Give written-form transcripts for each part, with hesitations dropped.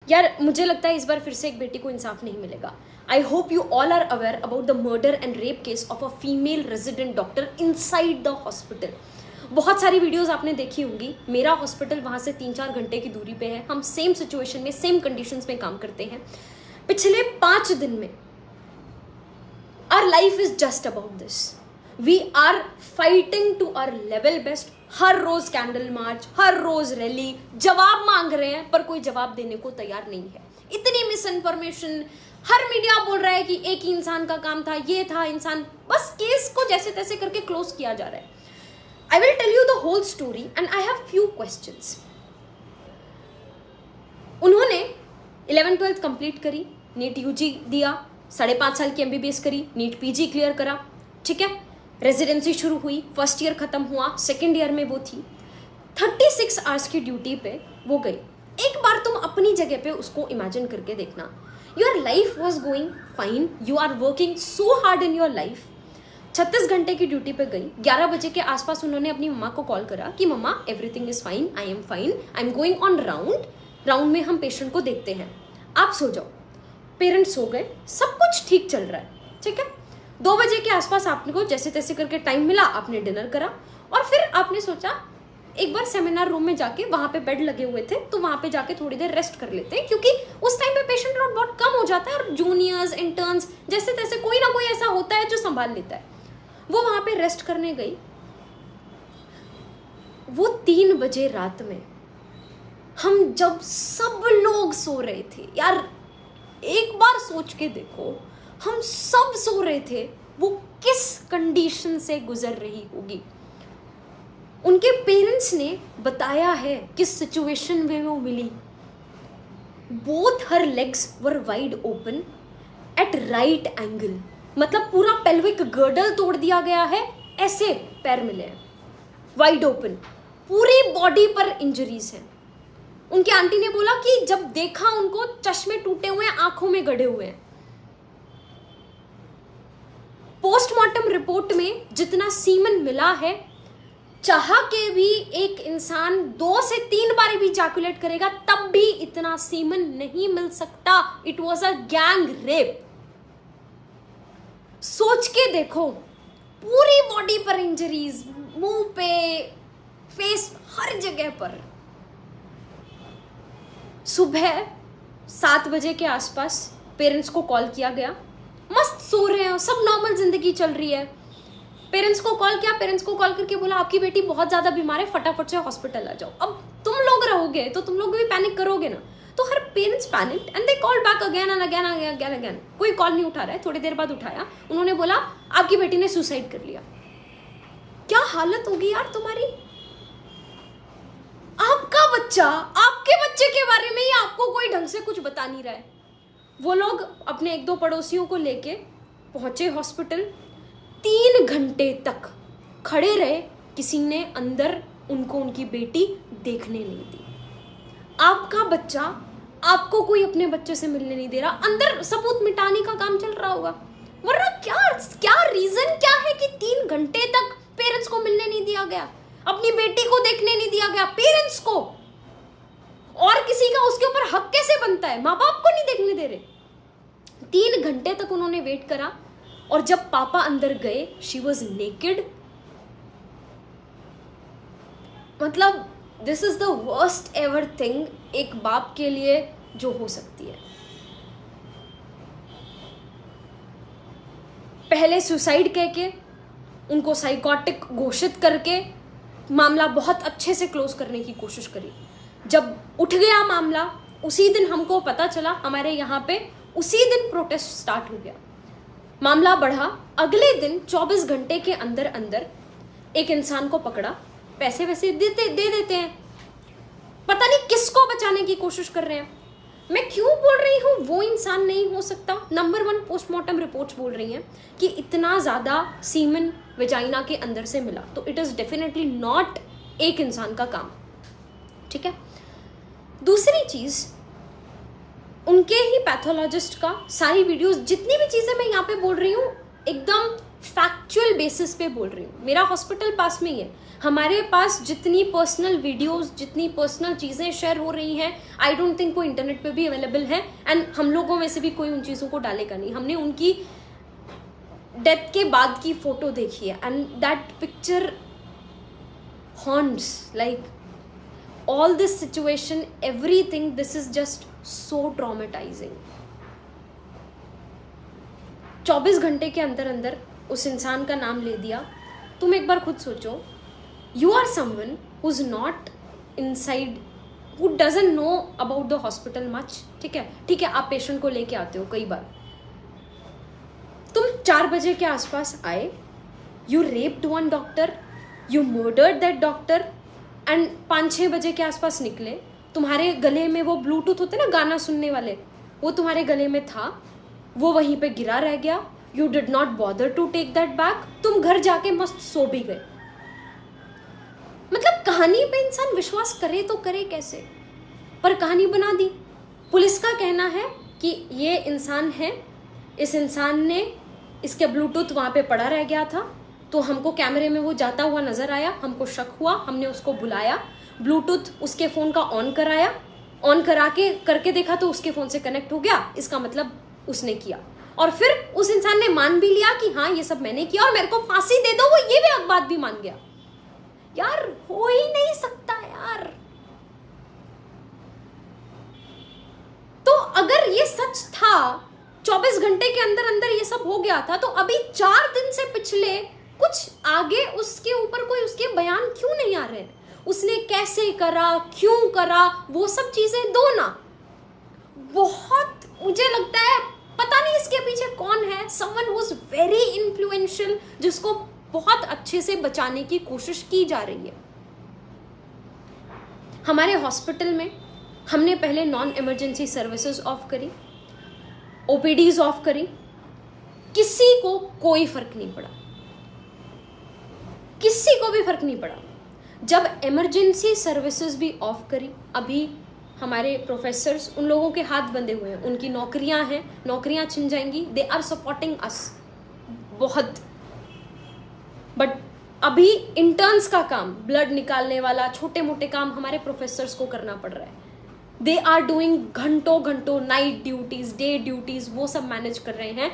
यार मुझे लगता है इस बार फिर से एक बेटी को इंसाफ नहीं मिलेगा. I hope you all are aware about the murder and rape case of a female resident doctor inside the hospital. बहुत सारी वीडियोस आपने देखी होंगी. मेरा हॉस्पिटल वहाँ से 3-4 घंटे की दूरी पे है. हम सेम सिचुएशन में, सेम कंडीशंस में काम करते हैं. पिछले 5 दिन में our life is just about this. We are fighting to our level best. हर रोज कैंडल मार्च, हर रोज रैली, जवाब मांग रहे हैं पर कोई जवाब देने को तैयार नहीं है. इतनी मिस इन्फॉर्मेशन, हर मीडिया बोल रहा है कि एक ही इंसान का काम था, ये था इंसान. बस केस को जैसे तैसे करके क्लोज किया जा रहा है. I will tell you the whole story and I have few questions. उन्होंने 11th-12th कंप्लीट करी, नीट यूजी दिया, 5.5 साल की MBBS करी, नीट PG क्लियर करा, ठीक है. रेजिडेंसी शुरू हुई, फर्स्ट ईयर खत्म हुआ, सेकेंड ईयर में वो थी. 36 आवर्स की ड्यूटी पे वो गई. एक बार तुम अपनी जगह पे उसको इमेजिन करके देखना. Your life was going fine, you are working so hard in your life. 36 घंटे की ड्यूटी पे गई. 11 बजे के आसपास उन्होंने अपनी मम्मा को कॉल करा कि मम्मा everything is fine, I am fine, I am going on round में हम पेशेंट को देखते हैं, आप सो जाओ. पेरेंट्स सो गए, सब कुछ ठीक चल रहा है, ठीक है. 2 बजे के आसपास आपको जैसे तैसे करके टाइम मिला, आपने डिनर करा और फिर आपने सोचा एक बार सेमिनार रूम में जाके, वहां पे बेड लगे हुए थे तो वहां पे जाके थोड़ी देर रेस्ट कर लेते हैं, क्योंकि उस टाइम पे पेशेंट लोड बहुत कम हो जाता है और जूनियर्स, इंटर्न्स, जैसे तैसे कोई ना कोई ऐसा होता है जो संभाल लेता है. वो वहां पे रेस्ट करने गई. वो 3 बजे रात में, हम जब सब लोग सो रहे थे, यार एक बार सोच के देखो, हम सब सो रहे थे, वो किस कंडीशन से गुजर रही होगी. उनके पेरेंट्स ने बताया है किस सिचुएशन में वो मिली. Both her legs were wide open at right angle. मतलब पूरा पेल्विक गर्डल तोड़ दिया गया है, ऐसे पैर मिले हैं वाइड ओपन. पूरी बॉडी पर इंजरीज हैं. उनकी आंटी ने बोला कि जब देखा उनको, चश्मे टूटे हुए हैं, आंखों में गड़े हुए हैं. पोस्टमार्टम रिपोर्ट में जितना सीमन मिला है, चाह के भी एक इंसान 2 से 3 बार भी इजैकुलेट करेगा तब भी इतना सीमन नहीं मिल सकता. It was a gang rape. सोच के देखो, पूरी बॉडी पर इंजरीज, मुंह पे, फेस, हर जगह पर. सुबह 7 बजे के आसपास पेरेंट्स को कॉल किया गया. मस्त सो रहे हैं, सब नॉर्मल जिंदगी चल रही है. पेरेंट्स को कॉल किया, पेरेंट्स को कॉल करके बोला आपकी बेटी बहुत ज्यादा बीमार है, फटाफट से हॉस्पिटल आ जाओ. अब तुम लोग रहोगे तो तुम लोग भी पैनिक करोगे ना. तो her parents panicked and they called back again and again again again. कोई कॉल नहीं उठा रहा है. थोड़ी देर बाद उठाया. उन्होंने बोला आपकी बेटी ने सुसाइड कर लिया. क्या हालत होगी यार तुम्हारी. आपका बच्चा, आपके बच्चे के बारे में ही आपको कोई ढंग से कुछ बता नहीं रहा है. वो लोग अपने 1-2 पड़ोसियों को लेके पहुंचे हॉस्पिटल. 3 घंटे तक खड़े रहे. किसी ने अंदर उनको उनकी बेटी देखने नहीं दी. आपका बच्चा, आपको कोई अपने बच्चे से मिलने नहीं दे रहा. अंदर सबूत मिटाने का काम चल रहा होगा. वरना क्या रीजन क्या है कि 3 घंटे तक पेरेंट्स को मिलने नहीं दिया गया, अपनी बेटी को देखने नहीं दिया गया. पेरेंट्स को और किसी का उसके ऊपर हक कैसे बनता है. माँ बाप को नहीं देखने दे रहे. 3 घंटे तक उन्होंने वेट करा और जब पापा अंदर गए, शी वॉज नेकेड. मतलब this is the worst ever thing एक बाप के लिए जो हो सकती है. पहले सुसाइड कह के, उनको साइकोटिक घोषित करके मामला बहुत अच्छे से क्लोज करने की कोशिश करी. जब उठ गया मामला, उसी दिन हमको पता चला, हमारे यहाँ पे उसी दिन प्रोटेस्ट स्टार्ट हो गया. मामला बढ़ा. अगले दिन 24 घंटे के अंदर अंदर एक इंसान को पकड़ा. पैसे वैसे दे देते हैं. पता नहीं किसको बचाने की कोशिश कर रहे हैं. मैं क्यों बोल रही हूँ वो इंसान नहीं हो सकता. नंबर 1 पोस्टमार्टम रिपोर्ट्स बोल रही हैं कि इतना ज़्यादा सीमन वेजाइना के अंदर से मिला, तो इट इज़ डेफिनेटली नॉट एक इंसान का काम. ठीक है. दूसरी चीज़, उनके ही पैथोलॉजिस्ट का सारी वीडियोस, जितनी भी चीज़ें मैं यहाँ पे बोल रही हूँ, एकदम फैक्चुअल बेसिस पे बोल रही हूँ, मेरा हॉस्पिटल पास में ही है, हमारे पास जितनी पर्सनल वीडियोस, जितनी पर्सनल चीज़ें शेयर हो रही हैं, आई डोंट थिंक वो इंटरनेट पे भी अवेलेबल है, एंड हम लोगों में से भी कोई उन चीज़ों को डालेगा नहीं। हमने उनकी डेथ के बाद की फोटो देखी है, and that picture haunts, like all this situation, everything, this is just so traumatizing. 24 घंटे के अंदर अंदर उस इंसान का नाम ले दिया। तुम एक बार खुद सोचो, you are someone who's not inside, who doesn't know about the hospital much, ठीक है, आप पेशेंट को लेके आते हो कई बार, तुम 4 बजे के आसपास आए, you raped one doctor, you murdered that doctor, and 5-6 बजे के आसपास निकले, तुम्हारे गले में वो ब्लूटूथ होते ना गाना सुनने वाले, वो तुम्हारे गले में था, वो वहीं पे गिरा रह गया, you did not bother to take that back, तुम घर जाके मस्त सो भी गए। मतलब कहानी पे इंसान विश्वास करे तो करे कैसे, पर कहानी बना दी। पुलिस का कहना है कि ये इंसान है, इस इंसान ने, इसके ब्लूटूथ वहाँ पे पड़ा रह गया था, तो हमको कैमरे में वो जाता हुआ नजर आया, हमको शक हुआ, हमने उसको बुलाया, ब्लूटूथ उसके फ़ोन का ऑन कराया, ऑन करा के करके देखा तो उसके फ़ोन से कनेक्ट हो गया, इसका मतलब उसने किया, और फिर उस इंसान ने मान भी लिया कि हाँ ये सब मैंने किया और मेरे को फांसी दे दो, वो ये भी बात भी मान गया। यार हो ही नहीं सकता यार। तो अगर ये सच था, 24 घंटे के अंदर अंदर ये सब हो गया था, तो अभी 4 दिन से पिछले कुछ आगे उसके ऊपर कोई उसके बयान क्यों नहीं आ रहे हैं? उसने कैसे करा, क्यों करा, वो सब चीजें दो ना। बहुत मुझे लगता है पता नहीं इसके पीछे कौन है, someone who is very influential, जिसको बहुत अच्छे से बचाने की कोशिश की जा रही है। हमारे हॉस्पिटल में हमने पहले नॉन इमरजेंसी सर्विसेज ऑफ करी, ओपीडीज ऑफ करी, किसी को कोई फर्क नहीं पड़ा, किसी को भी फर्क नहीं पड़ा। जब इमरजेंसी सर्विसेज भी ऑफ करी, अभी हमारे प्रोफेसर्स, उन लोगों के हाथ बंधे हुए हैं, उनकी नौकरियां हैं, नौकरियां छिन जाएंगी, दे आर सपोर्टिंग अस बहुत, बट अभी इंटर्न्स का काम, ब्लड निकालने वाला छोटे मोटे काम हमारे प्रोफेसर्स को करना पड़ रहा है। दे आर डूइंग घंटों घंटों नाइट ड्यूटीज, डे ड्यूटीज, वो सब मैनेज कर रहे हैं।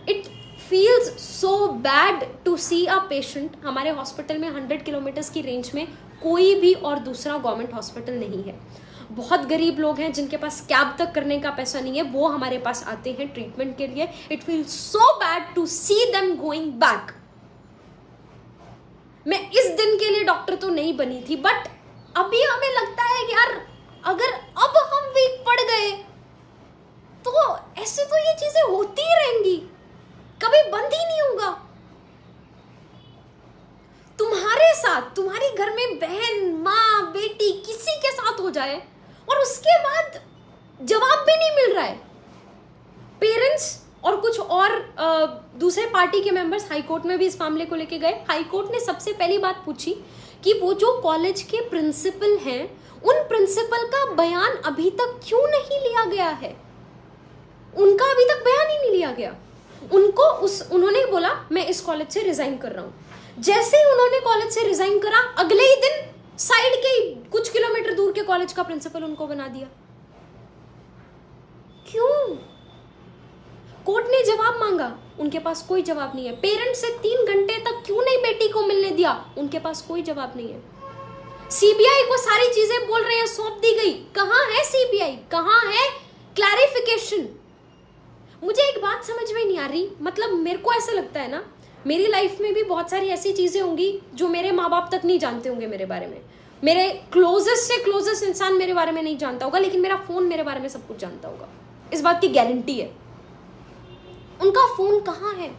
It feels so bad to see a patient। हमारे हॉस्पिटल में 100 किलोमीटर्स की रेंज में कोई भी और दूसरा गवर्नमेंट हॉस्पिटल नहीं है। बहुत गरीब लोग हैं जिनके पास कैब तक करने का पैसा नहीं है, वो हमारे पास आते हैं ट्रीटमेंट के लिए। It feels so bad to see them going back. मैं इस दिन के लिए डॉक्टर तो नहीं बनी थी, बट अभी हमें लगता है कि यार अगर अब हम वीक पड़ गए तो ऐसे तो ये चीजें होती ही रहेंगी, कभी बंद ही नहीं होगा। तुम्हारे साथ, तुम्हारी घर में बहन, माँ, बेटी, किसी के साथ हो जाए और उसके बाद जवाब भी नहीं मिल रहा है। पेरेंट्स और कुछ और दूसरे पार्टी के मेंबर्स हाई कोर्ट में भी इस मामले को लेके गए। हाई कोर्ट ने सबसे पहली बात पूछी कि वो जो कॉलेज के प्रिंसिपल हैं, उन प्रिंसिपल का बयान अभी तक क्यों नहीं लिया गया है। उनका अभी तक बयान ही नहीं लिया गया। उन्होंने बोला मैं इस कॉलेज से रिजाइन कर रहा हूं। जैसे ही उन्होंने कॉलेज से रिजाइन करा, अगले ही दिन साइड के कुछ किलोमीटर दूर के कॉलेज का प्रिंसिपल उनको बना दिया। क्यों? कोर्ट ने जवाब मांगा, उनके पास कोई जवाब नहीं है। पेरेंट्स से 3 घंटे तक क्यों नहीं बेटी को मिलने दिया, उनके पास कोई जवाब नहीं है। सीबीआई को सारी चीजें बोल रहे हैं सौंप दी गई, कहां है सीबीआई, कहां है क्लैरिफिकेशन? मुझे एक बात समझ में नहीं आ रही, मतलब मेरे को ऐसा लगता है ना, मेरी लाइफ में भी बहुत सारी ऐसी चीजें होंगी जो मेरे माँ बाप तक नहीं जानते होंगे मेरे बारे में, मेरे क्लोजेस्ट से क्लोजेस्ट इंसान मेरे बारे में नहीं जानता होगा, लेकिन मेरा फोन मेरे बारे में सब कुछ जानता होगा, इस बात की गारंटी है। उनका फोन कहाँ है?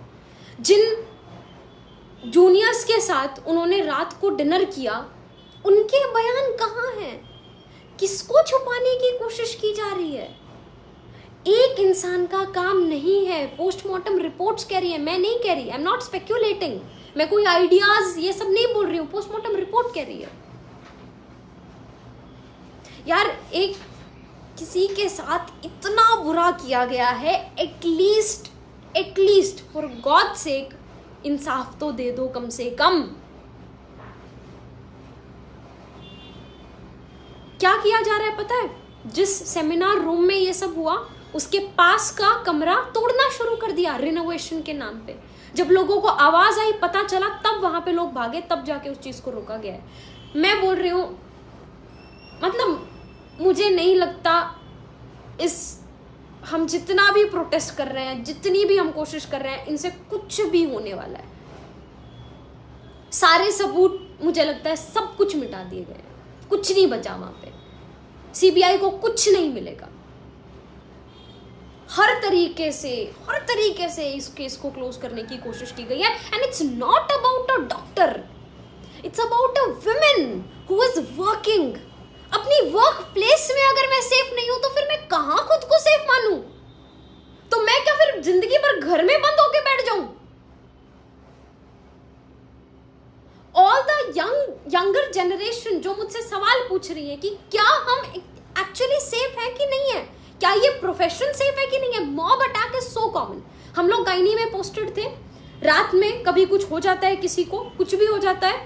जिन जूनियर्स के साथ उन्होंने रात को डिनर किया, उनके बयान कहाँ हैं? किसको छुपाने की कोशिश की जा रही है? एक इंसान का काम नहीं है। पोस्टमार्टम रिपोर्ट्स कह रही है, मैं नहीं कह रही, आई एम नॉट स्पेक्यूलेटिंग, मैं कोई आइडियाज ये सब नहीं बोल रही हूँ, पोस्टमार्टम रिपोर्ट कह रही है। यार एक किसी के साथ इतना बुरा किया गया है, एटलीस्ट फॉर गॉड सेक इंसाफ तो दे दो कम से कम। क्या किया जा रहा है पता है? जिस सेमिनार रूम में ये सब हुआ उसके पास का कमरा तोड़ना शुरू कर दिया रिनोवेशन के नाम पे। जब लोगों को आवाज आई, पता चला, तब वहां पे लोग भागे, तब जाके उस चीज को रोका गया है। मैं बोल रही हूं, मतलब मुझे नहीं लगता हम जितना भी प्रोटेस्ट कर रहे हैं, जितनी भी हम कोशिश कर रहे हैं, इनसे कुछ भी होने वाला है। सारे सबूत मुझे लगता है सब कुछ मिटा दिए गए, कुछ नहीं बचा वहां पे। सीबीआई को कुछ नहीं मिलेगा। हर तरीके से इस केस को क्लोज करने की कोशिश की गई है। And it's not about a doctor, it's about a women who is working. अपनी वर्क प्लेस में अगर मैं सेफ नहीं हूं तो फिर मैं कहां खुद को सेफ मानूं? तो मैं क्या फिर जिंदगी भर घर में बंद होके बैठ जाऊं? ऑल द यंगर जनरेशन जो मुझसे सवाल पूछ रही है कि क्या हम एक्चुअली सेफ है कि नहीं है, क्या ये प्रोफेशन सेफ है कि नहीं है। Mob attack is so common. हम लोग गायनी में पोस्टेड थे, रात में कभी कुछ हो जाता है, किसी को कुछ भी हो जाता है,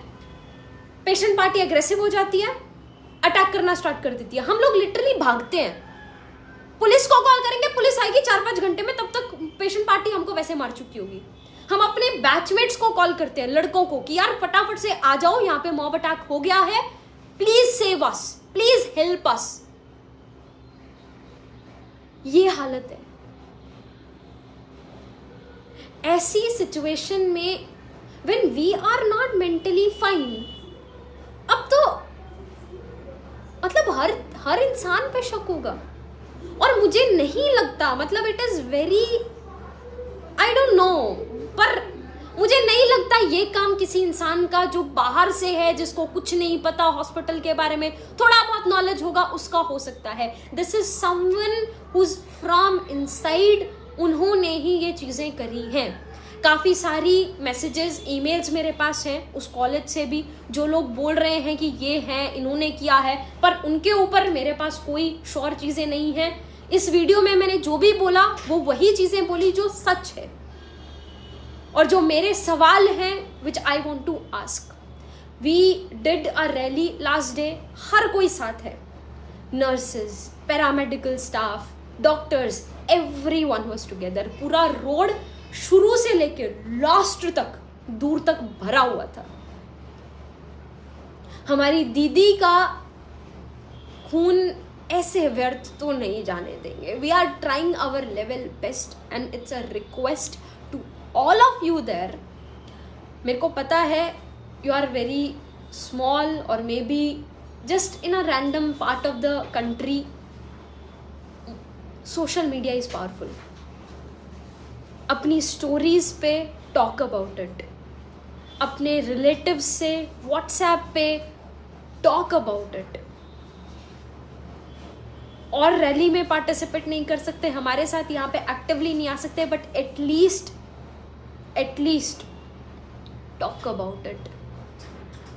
पेशेंट पार्टी एग्रेसिव हो जाती है, अटैक करना स्टार्ट कर देती है, हम लोग लिटरली भागते हैं। पुलिस को कॉल करेंगे, पुलिस आएगी 4-5 घंटे में, तब तक पेशेंट पार्टी हमको वैसे मार चुकी होगी। हम अपने बैचमेट्स को कॉल करते हैं, लड़कों को, कि यार फटाफट से आ जाओ, यहाँ पे मॉब अटैक हो गया है, please save us, please help us. ये हालत है। ऐसी सिचुएशन में when we are not mentally fine, अब तो मतलब हर इंसान पे शक होगा। और मुझे नहीं लगता, मतलब it is very, I don't know, पर मुझे नहीं लगता ये काम किसी इंसान का जो बाहर से है, जिसको कुछ नहीं पता हॉस्पिटल के बारे में, थोड़ा बहुत नॉलेज होगा, उसका हो सकता है। This is someone who is from inside, उन्होंने ही ये चीजें करी हैं। काफ़ी सारी मैसेजेस, ईमेल्स मेरे पास हैं उस कॉलेज से भी, जो लोग बोल रहे हैं कि ये हैं, इन्होंने किया है, पर उनके ऊपर मेरे पास कोई श्योर चीज़ें नहीं हैं। इस वीडियो में मैंने जो भी बोला वो वही चीज़ें बोली जो सच है, और जो मेरे सवाल हैं which I want to ask. We did a rally last day, हर कोई साथ है, nurses, paramedical staff, doctors, everyone was together. पूरा रोड शुरू से लेकर लास्ट तक, दूर तक भरा हुआ था। हमारी दीदी का खून ऐसे व्यर्थ तो नहीं जाने देंगे। We are trying our level best and it's a request to all of you there. मेरे को पता है यू आर वेरी स्मॉल और maybe just in a random part of the country. Social media is powerful. अपनी stories पे talk about it, अपने relatives से WhatsApp पे टॉक अबाउट इट। और रैली में पार्टिसिपेट नहीं कर सकते, हमारे साथ यहाँ पे एक्टिवली नहीं आ सकते, but at least talk about it,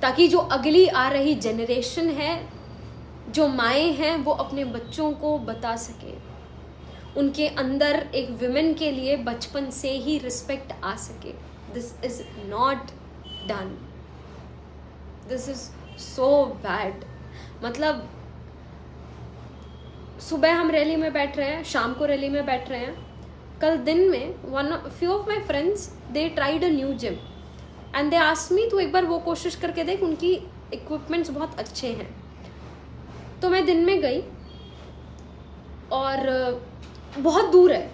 ताकि जो अगली आ रही जनरेशन है, जो माएँ हैं, वो अपने बच्चों को बता सके, उनके अंदर एक विमेन के लिए बचपन से ही रिस्पेक्ट आ सके। This is not done, this is so bad. मतलब सुबह हम रैली में बैठ रहे हैं, शाम को रैली में बैठ रहे हैं। कल दिन में few of my friends they tried a new gym and they asked me, तो एक बार वो कोशिश करके देख, उनकी इक्विपमेंट्स बहुत अच्छे हैं। तो मैं दिन में गई और बहुत दूर है,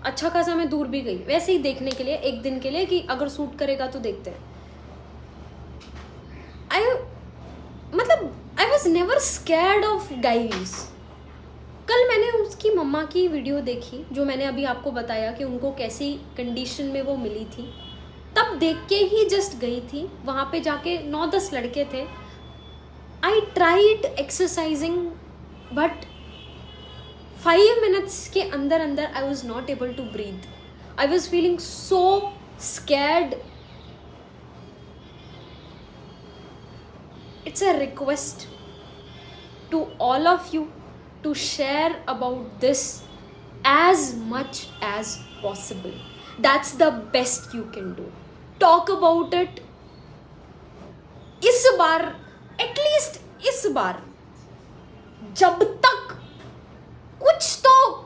अच्छा खासा मैं दूर भी गई, वैसे ही देखने के लिए, एक दिन के लिए, कि अगर सूट करेगा तो देखते हैं। I was never scared of guys. कल मैंने उसकी मम्मा की वीडियो देखी, जो मैंने अभी आपको बताया कि उनको कैसी कंडीशन में वो मिली थी, तब देख के ही जस्ट गई थी। वहाँ पे जाके 9-10 लड़के थे। I tried exercising but 5 minutes के अंदर I was not able to breathe. I was feeling so scared. It's a request to all of you to share about this as much as possible. That's the best you can do. Talk about it. इस बार, at least इस बार, जब तक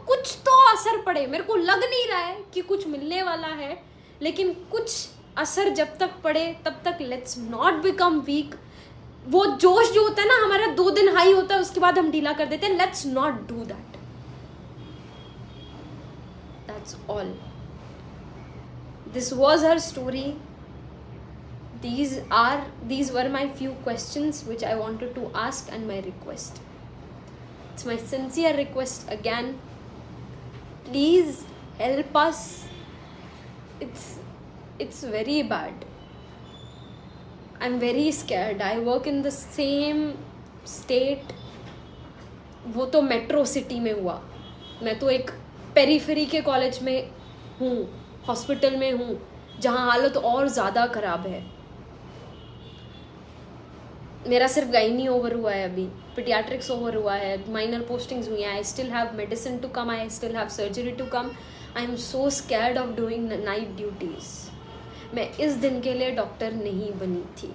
कुछ तो असर पड़े, मेरे को लग नहीं रहा है कि कुछ मिलने वाला है, लेकिन कुछ असर जब तक पड़े तब तक लेट्स नॉट बिकम वीक। वो जोश जो होता है ना हमारा 2 दिन हाई होता है, उसके बाद हम ढीला कर देते हैं। Let's not do that. That's all. This was her story. These were my few questions which I wanted to ask, and my request. It's my sincere request again. Please help us. It's very bad. I'm very scared. I work in the same state. वो तो metro city में हुआ, मैं तो एक periphery के college में हूँ, हॉस्पिटल में हूँ, जहाँ हालत और ज़्यादा ख़राब है। मेरा सिर्फ गाइनी ओवर हुआ है, अभी पीडियाट्रिक्स ओवर हुआ है, माइनर पोस्टिंग्स हुई हैं। I still have medicine to come, I still have surgery to come. I am so scared of doing night duties. मैं इस दिन के लिए डॉक्टर नहीं बनी थी।